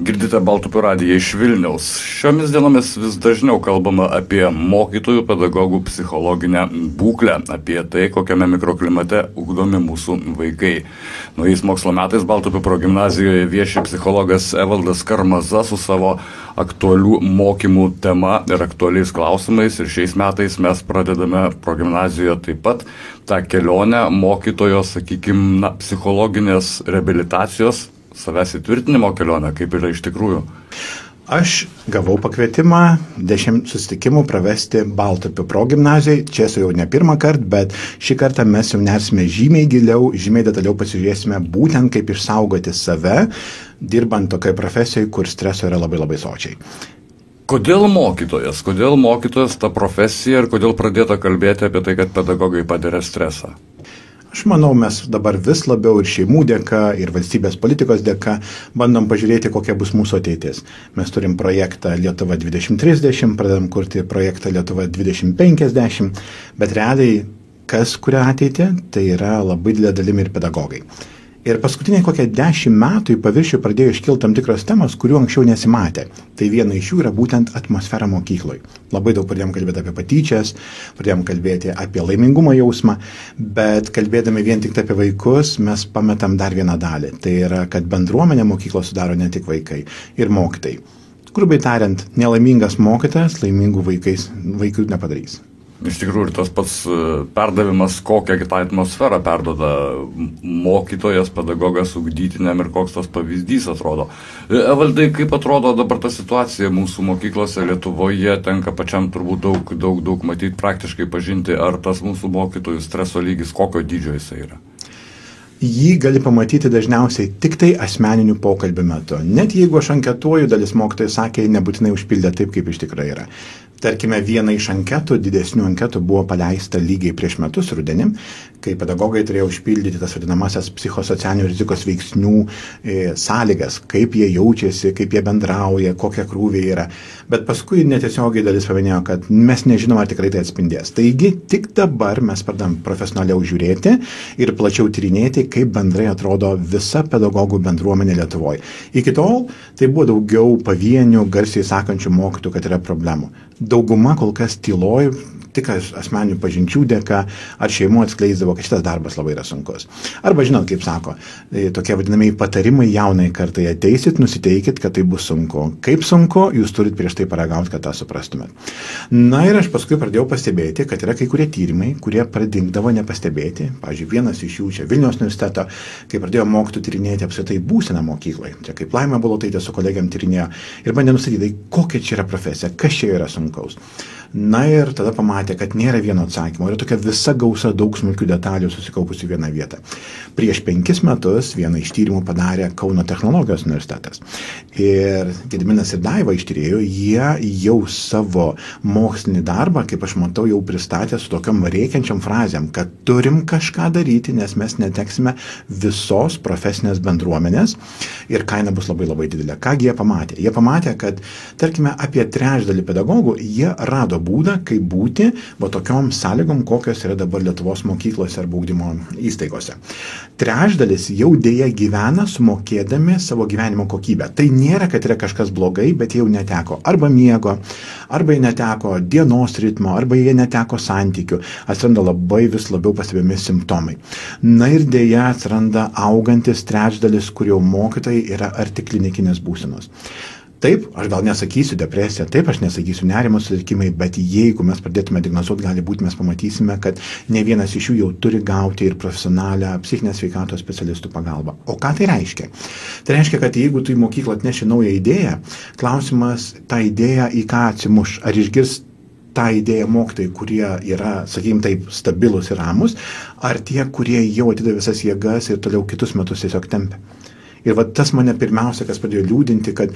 Girdite Baltupio radiją iš Vilniaus. Šiomis dienomis vis dažniau kalbama apie mokytojų, pedagogų psichologinę būklę, apie tai, kokiame mikroklimate ugdomi mūsų vaikai. Naujais mokslo metais Baltupio progimnazijoje vieši psichologas Evaldas Karmaza su savo aktualių mokymų tema ir aktualiais klausimais. Ir šiais metais mes pradedame progimnazijoje taip pat tą kelionę mokytojo, psichologinės reabilitacijos, savęs įtvirtinimo kelionę, kaip yra iš tikrųjų. Aš gavau pakvietimą 10 susitikimų pravesti Baltupio progimnazijai. Čia esu jau ne pirmą kartą, bet šį kartą mes jau nersime žymiai giliau, žymiai detaliau pasižiūrėsime būtent kaip išsaugoti save, dirbant tokioje profesijoje, kur streso yra labai sočiai. Kodėl mokytojas ta profesija ir kodėl pradėta kalbėti apie tai, kad pedagogai patiria stresą? Aš manau, mes dabar vis labiau ir šeimų dėka, ir valstybės politikos dėka bandom pažiūrėti, kokia bus mūsų ateitis. Mes turim projektą Lietuva 2030, pradedam kurti projektą Lietuva 2050, bet realiai, kas kuria ateitį, tai yra labai didelė dalimi ir pedagogai. Ir paskutiniai kokie 10 metų į paviršių pradėjo iškilti tam tikros temos, kurių anksčiau nesimatė. Tai viena iš jų yra būtent atmosfera mokykloje. Labai daug pradėjom kalbėti apie patyčias, pradėjom kalbėti apie laimingumo jausmą, bet kalbėdami vien tik apie vaikus, mes pametam dar vieną dalį. Tai yra, kad bendruomenę mokyklos sudaro ne tik vaikai ir mokytojai. Grubiai tariant, nelaimingas mokytojas laimingų vaikų nepadarys. Iš tikrųjų, ir tas pats perdavimas, kokią kitą atmosferą perduoda mokytojas, pedagogas ugdytiniam ir koks tas pavyzdys atrodo. Evaldai, kaip atrodo dabar ta situacija mūsų mokyklose Lietuvoje, tenka pačiam turbūt daug matyti, praktiškai pažinti, ar tas mūsų mokytojų streso lygis, kokio dydžio jisai yra? Jį gali pamatyti dažniausiai tik tai asmeninių pokalbių metu. Net jeigu aš anketuoju, dalis mokytojų sakė, nebūtinai užpildė taip, kaip iš tikrųjų yra. Tarkime, viena iš anketų, didesnių anketų buvo paleista lygiai prieš metus rudenį, kai pedagogai turėjo užpildyti tas vadinamasias psichosocialinių rizikos veiksnių sąlygas, kaip jie jaučiasi, kaip jie bendrauja, kokie krūviai yra. Bet paskui netiesiogiai dalis paminėjo, kad mes nežinom, ar tikrai tai atspindės. Taigi, tik dabar mes pradam profesionaliau žiūrėti ir plačiau tyrinėti, kaip bendrai atrodo visa pedagogų bendruomenė Lietuvoje. Iki tol tai buvo daugiau pavienių, garsiai sakančių mokytojų, kad yra problemų. Dauguma kol kas tyloj, tik asmeninių pažinčių dėka ar šeimų atskleisdavo, kad šitas darbas labai yra sunkus. Arba žinot, kaip sako, tokie vadinamai patarimai jaunai kartai: ateisit, nusiteikit, kad tai bus sunku. Kaip sunku, jūs turit prieš tai paragauti, kad tą suprastumėt. Na ir aš paskui pradėjau pastebėti, kad yra kai kurie tyrimai, kurie pradingdavo nepastebėti. Pavyzdžiui, vienas iš jų čia Vilniaus universiteto, kai pradėjo mokytojų tyrinėti apskritai būseną mokykloje. Čia kaip Laima Bulotaitė su kolegiam tyrinėjo ir bandė nustatyti, kokia čia yra profesija, kas čia yra sunkaus. Na ir tada pamatė, kad nėra vieno atsakymo, yra tokia visa gausa daug smulkių detalių susikaupusi vieną vietą. Prieš 5 metus vieną iš tyrimų padarė Kauno technologijos universitetas. Ir Gediminas ir Daiva ištyrėjo, jie jau savo mokslinį darbą, kaip aš matau, jau pristatė su tokiam reikiančiam frazėm, kad turim kažką daryti, nes mes neteksime visos profesinės bendruomenės ir kaina bus labai didelė. Kągi jie pamatė? Jie pamatė, kad, tarkime, apie trečdalį pedagogų jie rado būdą, kaip būti tokiom sąlygom, kokios yra dabar Lietuvos mokyklose arba ugdymo įstaigose. Trečdalis jau dėja gyvena sumokėdami savo gyvenimo kokybę. Tai nėra, kad yra kažkas blogai, bet jie jau neteko arba miego, arba jie neteko dienos ritmo, arba jie neteko santykių. Atsiranda labai vis labiau pastebimi simptomai. Na ir dėja atsiranda augantis trečdalis, kur jau mokytojai yra arti klinikinės būsenos. Taip, aš gal nesakysiu depresija, taip, aš nesakysiu nerimo sutrikimai, bet jeigu mes pradėtume diagnozuoti, gali būti, mes pamatysime, kad ne vienas iš jų jau turi gauti ir profesionalią psichinės sveikatos specialistų pagalbą. O ką tai reiškia? Tai reiškia, kad jeigu tu į mokyklą atneši naują idėją, klausimas, tą idėją į ką atsimuš, ar išgirs tą idėją mokytojai, kurie yra, sakykim taip, stabilus ir ramus, ar tie, kurie jau atidavė visas jėgas ir toliau kitus metus tiesiog tempia. Ir tas mane pirmiausia, kas pradėjo liūdinti, kad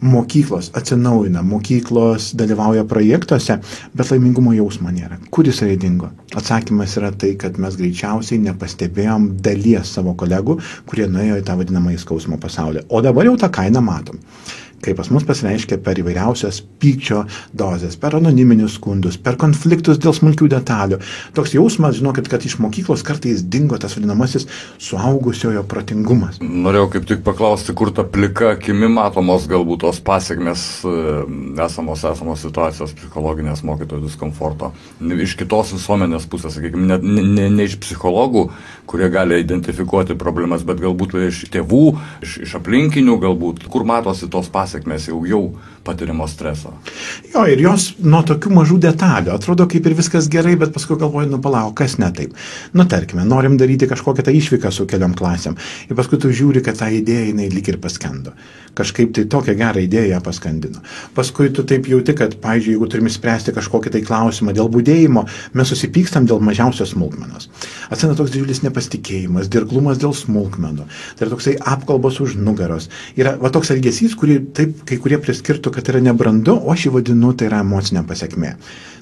mokyklos atsinaujina, mokyklos dalyvauja projektuose, bet laimingumo jausmo nėra. Kur jis dingo? Atsakymas yra tai, kad mes greičiausiai nepastebėjom dalies savo kolegų, kurie nuėjo į tą vadinamą skausmo pasaulį. O dabar jau tą kainą matom. kai pas mus pasireiškia per įvairiausias pykčio dozes, per anoniminius skundus, per konfliktus dėl smulkių detalių. Toks jausmas, žinokit, kad iš mokyklos kartais dingo tas vadinamasis suaugusiojo protingumas. Norėjau kaip tik paklausti, kur ta plika akimi matomos galbūt tos pasiekmes esamos situacijos psichologinės mokytojų diskomforto. Iš kitos visuomenės pusės, sakykime, ne iš psichologų, kurie gali identifikuoti problemas, bet galbūt iš tėvų, iš aplinkinių galbūt, kur matosi tos pasiekmes jau patiriamo streso. Jo, ir jos nuo tokių mažų detalių atrodo kaip ir viskas gerai, bet paskui galvoju, palauk, kas ne taip. Tarkime, norim daryti kažkokią tą išvyką su keliom klasėm ir paskui tu žiūri, kad ta idėja jinai lyg ir paskendo. Kažkaip tai tokią gerą idėją paskandino. Paskui tu taip jauti, kad, pavyzdžiui, jeigu turime spręsti kažkokį tai klausimą dėl budėjimo, mes susipykstam dėl mažiausios smulkmenos. Atsiranda toks didžiulis nepasitikėjimas, dirglumas dėl smulkmenų. Tai yra toksai apkalbos už nugaros. Yra toks elgesys, kurį taip kai kurie priskirtų, kad yra nebrandu, o aš jį vadinu, tai yra emocinė pasiekmė.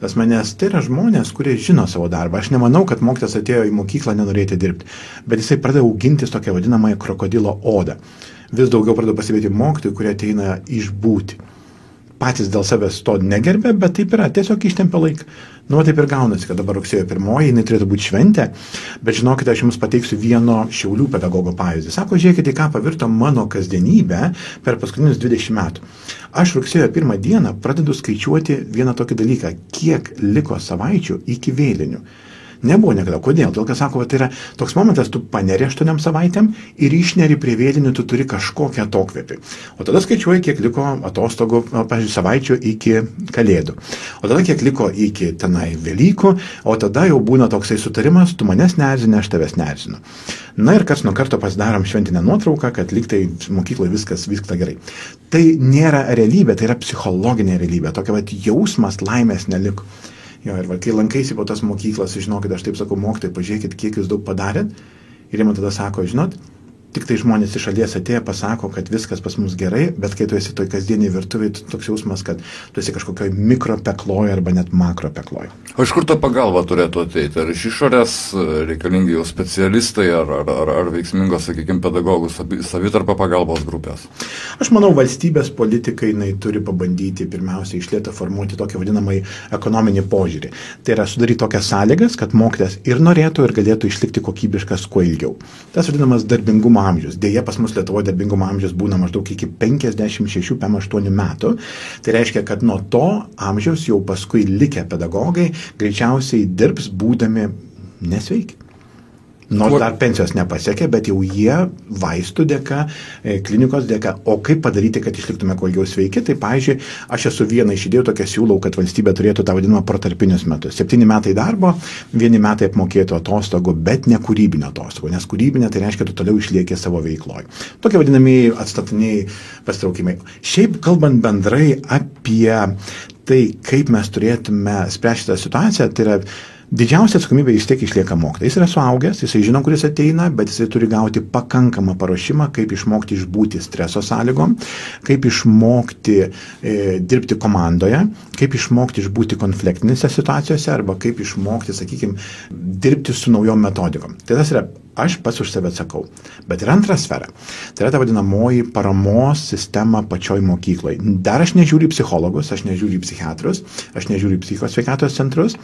Tas manęs, tai yra žmonės, kurie žino savo darbą. Aš nemanau, kad mokytojas atėjo į mokyklą nenorėti dirbti, bet jisai pradeda augintis tokią vadinamąją krokodilo odą. Vis daugiau pradeda pasivėti mokytojų, kurie ateina išbūti. Patys dėl savęs to negerbė, bet taip yra, tiesiog ištempia laiką. Taip ir gaunasi, kad dabar rugsėjo 1, jinai turėtų būti šventė, bet žinokite, aš jums pateiksiu vieno Šiaulių pedagogo pavyzdį. Sako, žiūrėkite, ką pavirto mano kasdienybė per paskutinius 20 metų. Aš rugsėjo 1 dieną pradedu skaičiuoti vieną tokį dalyką, kiek liko savaičių iki vėlinių. Nebuvo niekada. Kodėl? Dėl kad sako, tai yra toks momentas, tu paneri 8 savaitėm ir išneri prie vėlinių, tu turi kažkokią atokvėpį. O tada skaičiuoji, kiek liko atostogų, pavyzdžiui, savaičių iki Kalėdų. O tada kiek liko iki tenai Velykų, o tada jau būna toksai sutarimas, tu manęs neerzini, aš tavęs neerzinu. Ir karts nuo karto pasidarom šventinę nuotrauką, kad lyg tai mokykloje viskas vyksta gerai. Tai nėra realybė, tai yra psichologinė realybė. Tokia jausmas laimės neliko. Jo, ir kai lankaisi po tas mokyklas, žinokit, aš taip sakau, mokytojai, pažiūrėkit, kiek jūs daug padarėt. Ir jie man tada sako, žinot, tik tai žmonės iš šalies atėję pasako, kad viskas pas mus gerai, bet kai tu esi toj kasdieniai virtuviai, toks jausmas, kad tu esi kažkokioj mikropekloj arba net makropekloj. O iš kur ta pagalba turėtų ateiti? Ar iš išorės reikalingi jau specialistai, ar veiksmingos, sakykime, pedagogų savitarpio pagalbos grupės? Aš manau, valstybės politikai turi pabandyti pirmiausia išlėtą formuoti tokį vadinamąjį ekonominį požiūrį. Tai yra sudaryti tokias sąlygas, kad mokytojas ir norėtų, ir galėtų išlikti kokybiškas kuo ilgiau. Tas vadinamas darbingumo amžius. Deja, pas mus Lietuvoje darbingumo amžius būna maždaug iki 56-58 metų. Tai reiškia, kad nuo to amžiaus jau paskui likę pedagogai greičiausiai dirbs būdami nesveiki. Nors dar pensijos nepasiekė, bet jau jie vaistų dėka, klinikos dėka. O kaip padaryti, kad išliktume kuo ilgiau sveiki? Tai, pavyzdžiui, aš esu vieną iš idėjų tokią siūlau, kad valstybė turėtų tą vadinamą protarpinius metus. 7 metai darbo, 1 metai apmokėtų atostogų, bet ne kūrybinio atostogų. Nes kūrybinė tai reiškia, tu toliau išlieki savo veikloje. Tokie vadinamieji atstatiniai pasitraukimai. Šiaip kalbant bendrai apie tai, kaip mes turėtume spręsti tą situaciją, tai yra didžiausia atsakomybė vis tiek išlieka mokytojas. Jis yra suaugęs, jisai žino, kuris ateina, bet jisai turi gauti pakankamą paruošimą, kaip išmokti išbūti streso sąlygom, kaip išmokti dirbti komandoje, kaip išmokti išbūti konfliktinėse situacijose arba kaip išmokti, sakykime, dirbti su naujom metodikom. Tai tas yra, aš pats už save atsakau. Bet yra antra sfera. Tai yra ta vadinamoji paramos sistema pačioj mokyklai. Dar aš nežiūriu į psichologus, aš nežiūriu į psichiatrus, aš nežiūriu į psichikos sveikatos centrus,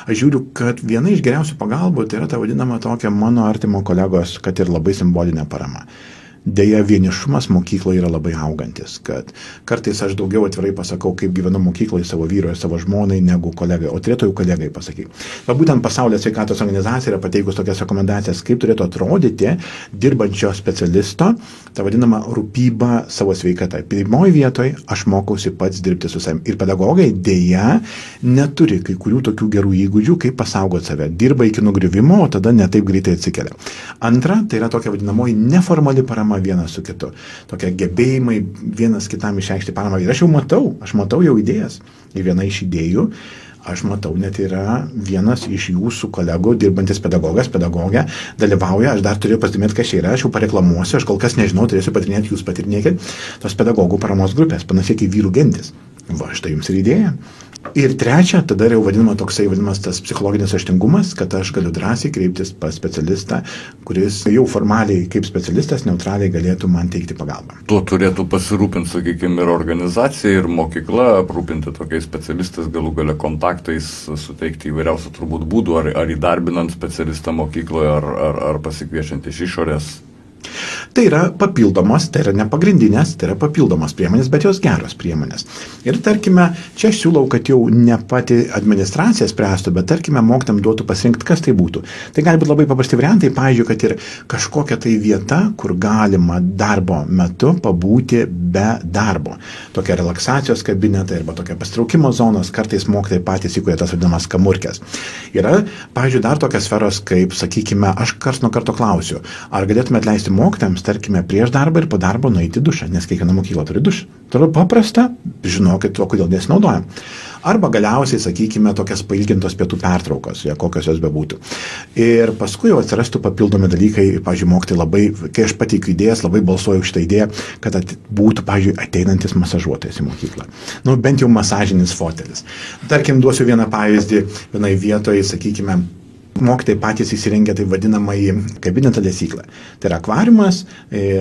aš žiūriu, kad viena iš geriausių pagalbų tai yra ta vadinama tokia mano artimo kolegos, kad ir labai simbolinė parama. Deja, vienišumas mokykloje yra labai augantis, kad kartais aš daugiau atvirai pasakau, kaip gyvenu mokykloje savo vyrui ir savo žmonai negu kolegai, o turėtų jau kolegai pasakyti. Būtent Pasaulio sveikatos organizacija yra pateikus tokias rekomendacijas, kaip turėtų atrodyti dirbančio specialisto, ta vadinama rūpyba savo sveikata. Pirmoji vietoje aš mokausi pats dirbti su savimi. Ir pedagogai deja neturi kai kurių tokių gerų įgūdžių, kaip pasaugoti save. Dirba iki nugriuvimo, o tada netaip greitai atsikelia. Antra, tai yra tokia vadinamoji neformali parama vienas su kitu. Tokie gebėjimai vienas kitam išreikšti paramą. Ir aš matau jau idėjas. Ir viena iš idėjų, aš matau, net yra vienas iš jūsų kolegų, dirbantis pedagogė, dalyvauja, aš dar turiu pasidomėti, kas čia yra, aš jau pareklamuosiu, aš kol kas nežinau, turėsiu patirinėti, jūs patirinėkit, tos pedagogų paramos grupės, panašiai kaip vyrų gentis. Va, štai jums ir idėja. Ir trečia, tada jau vadinamas tas psichologinis raštingumas, kad aš galiu drąsiai kreiptis pas specialistą, kuris jau formaliai kaip specialistas neutraliai galėtų man teikti pagalbą. Tuo turėtų pasirūpinti, sakykime, ir organizacija, ir mokykla, aprūpinti tokiais specialistais, galų gale kontaktais, suteikti įvairiausių turbūt būdų, ar įdarbinant specialistą mokykloje, ar pasikviečiant iš išorės. Tai yra papildomos, tai yra ne pagrindinės, tai yra papildomos priemonės, bet jos geros priemonės. Ir tarkime, čia aš siūlau, kad jau ne pati administracija spręstų, bet tarkime, mokytam duotų pasirinkti, kas tai būtų. Tai gali būti labai paprasti variantai, pavyzdžiui, kad ir kažkokia tai vieta, kur galima darbo metu pabūti be darbo. Tokia relaksacijos kabinetai arba tokia pastraukimo zonos, kartais mokytojai patys įkuria tas vadinamas kamurkės. Yra, pavyzdžiui, dar tokios sferos, kaip, sakykime, aš karts nuo karto klausiu, ar galėtume atleisti mokytojams, tarkime, prieš darbą ir po darbo nueiti dušą, nes kiekviena mokykla turi dušą. Tai yra paprasta, žinokit, o kodėl nesinaudojam. Arba galiausiai, sakykime, tokias pailgintos pietų pertraukos, kokios jos bebūtų. Ir paskui jau atsirastų papildomi dalykai, pavyzdžiui, mokytojai labai, kai aš pateikiu idėjas, labai balsuoju už šitą idėją, kad būtų, pavyzdžiui, ateinantis masažuotojas į mokyklą. Bent jau masažinis fotelis. Tarkim, duosiu vieną pavyzdį, vienai vietoje, sakykime, mokytojai patys įsirengia tai vadinamąjį kabinetą lesyklą. Tai yra akvariumas,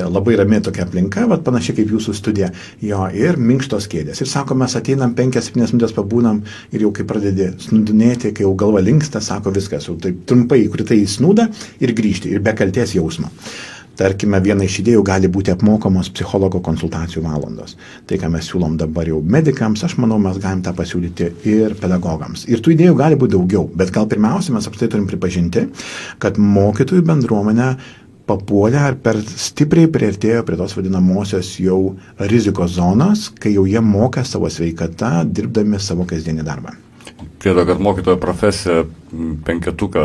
labai rami tokia aplinka, panašiai kaip jūsų studija, ir minkštos kėdės. Ir sako, mes ateinam 5-7 minutės pabūnam ir jau kai pradedi snudinėti, kai jau galva linksta, sako viskas, jau taip trumpai įkritai į snūdą ir grįžti, ir be kaltės jausmo. Tarkime, viena iš idėjų gali būti apmokamos psichologo konsultacijų valandos. Tai, ką mes siūlom dabar jau medikams, aš manau, mes galim tą pasiūlyti ir pedagogams. Ir tų idėjų gali būti daugiau, bet gal pirmiausia, mes apskritai turim pripažinti, kad mokytojų bendruomenė papuolė ar per stipriai priartėjo prie tos vadinamosios jau rizikos zonos, kai jau jie moka savo sveikatą, dirbdami savo kasdienį darbą. Priedo, kad mokytojo profesija penketuką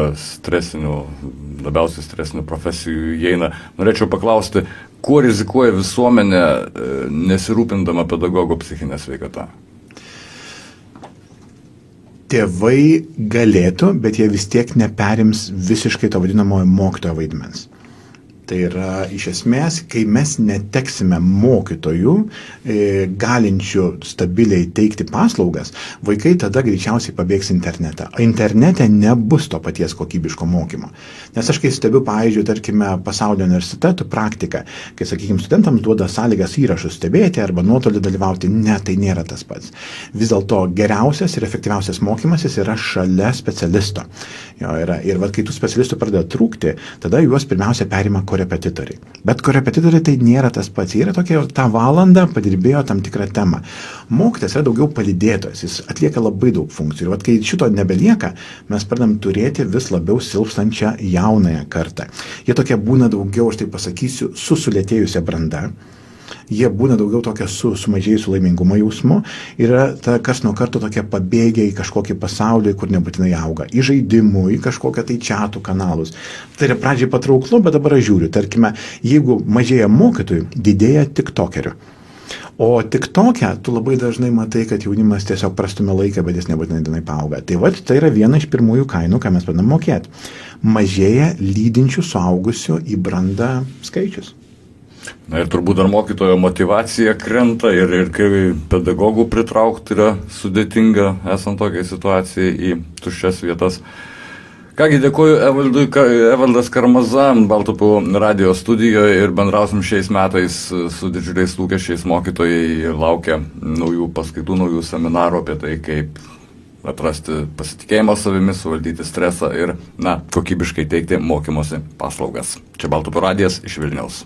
labiausiai stresinių profesijų įeina. Norėčiau paklausti, kuo rizikuoja visuomenė nesirūpindama pedagogų psichinę sveikatą? Tėvai galėtų, bet jie vis tiek neperims visiškai to vadinamojo mokytojo vaidmens. Tai yra, iš esmės, kai mes neteksime mokytojų, galinčių stabiliai teikti paslaugas, vaikai tada greičiausiai pabėgs internetą. O internete nebus to paties kokybiško mokymo. Nes aš kai stebiu, pavyzdžiui, tarkime, pasaulio universitetų praktiką, kai, sakykime, studentams duoda sąlygas įrašus stebėti arba nuotolį dalyvauti, ne, tai nėra tas pats. Vis dėlto geriausias ir efektyviausias mokymasis yra šalia specialisto. Ir kai tų specialistų pradeda trūkti, tada juos pirmiausia perima korepetitoriai. Bet korepetitoriai tai nėra tas pats. Jie yra tokie, tą valandą padirbėjo tam tikrą temą. Mokytojas yra daugiau palydėtojas, jis atlieka labai daug funkcijų. Ir kai šito nebelieka, mes pradedam turėti vis labiau silpstančią jaunąją kartą. Jie tokie būna daugiau, aš tai pasakysiu, su sulėtėjusia branda. Jie būna daugiau tokia su sumažėjusiu laimingumo jausmu ir yra kas nuo karto tokie pabėgę į kažkokį pasaulį, kur nebūtinai auga. Į žaidimų, į kažkokią tai chatų kanalus. Tai yra pradžiai patrauklu, bet dabar aš žiūriu. Tarkime, jeigu mažėja mokytojų, didėja tiktokerių. O TikTok'e tu labai dažnai matai, kad jaunimas tiesiog prastumia laiką, bet jis nebūtinai paauga. Tai tai yra viena iš pirmųjų kainų, ką mes pradedam mokėti. Mažėja lydinčių suaugusių į brandą skaičius. Na ir turbūt dar mokytojo motyvacija krenta ir kai pedagogų pritraukti yra sudėtinga esant tokiai situacijai į tuščias vietas. Kągi, dėkuoju Evaldas Karmaza, Baltupų radijo studijoje ir bendrausim šiais metais su didžiuliais lūkesčiais. Mokytojai laukia naujų paskaitų, naujų seminarų apie tai, kaip atrasti pasitikėjimą savimi, suvaldyti stresą ir, kokybiškai teikti mokymosi paslaugas. Čia Baltupų radijas iš Vilniaus.